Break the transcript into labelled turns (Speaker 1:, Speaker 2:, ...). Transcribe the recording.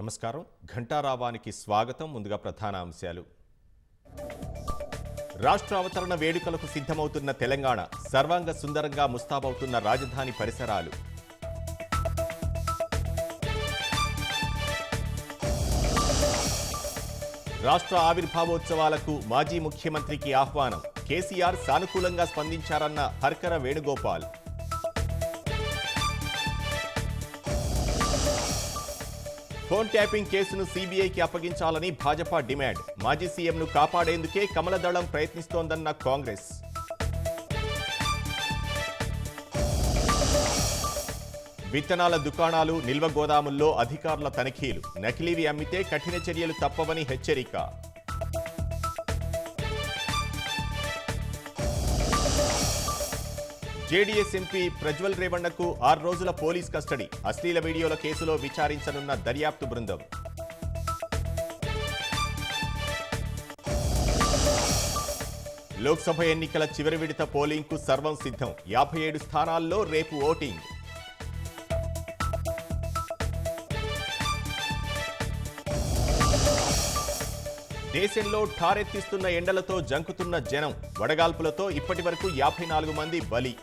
Speaker 1: నమస్కారం. ఘంటారావానికి స్వాగతం. ముందుగా ప్రధాన అంశాలు. రాష్ట్ర అవతరణ వేడుకలకు సిద్ధమవుతున్న తెలంగాణ. సర్వాంగ సుందరంగా ముస్తాబవుతున్న రాజధాని పరిసరాలు. రాష్ట్ర ఆవిర్భావోత్సవాలకు మాజీ ముఖ్యమంత్రికి ఆహ్వానం. కేసీఆర్ సానుకూలంగా స్పందించారన్న హర్కర వేణుగోపాల్. ఫోన్ ట్యాపింగ్ కేసును సీబీఐకి అప్పగించాలని భాజపా డిమాండ్. మాజీ సీఎంను కాపాడేందుకే కమలదళం ప్రయత్నిస్తోందన్న కాంగ్రెస్. విత్తనాల దుకాణాలు, నిల్వ గోదాముల్లో అధికారుల తనిఖీలు. నకిలీవి అమ్మితే కఠిన చర్యలు తప్పవని హెచ్చరిక. జేడీఎస్ ఎంపీ ప్రజ్వల్ రేవణ్ణకు 6 రోజుల పోలీస్ కస్టడీ. అశ్లీల వీడియోల కేసులో విచారించనున్న దర్యాప్తు బృందం. లోక్సభ ఎన్నికల చివరి విడత పోలింగ్కు సర్వం సిద్ధం. 57 స్థానాల్లో రేపు ఓటింగ్. దేశంలో ఠారెత్తిస్తున్న ఎండలతో జంకుతున్న జనం. వడగాల్పులతో ఇప్పటి వరకు 54 మంది బలి.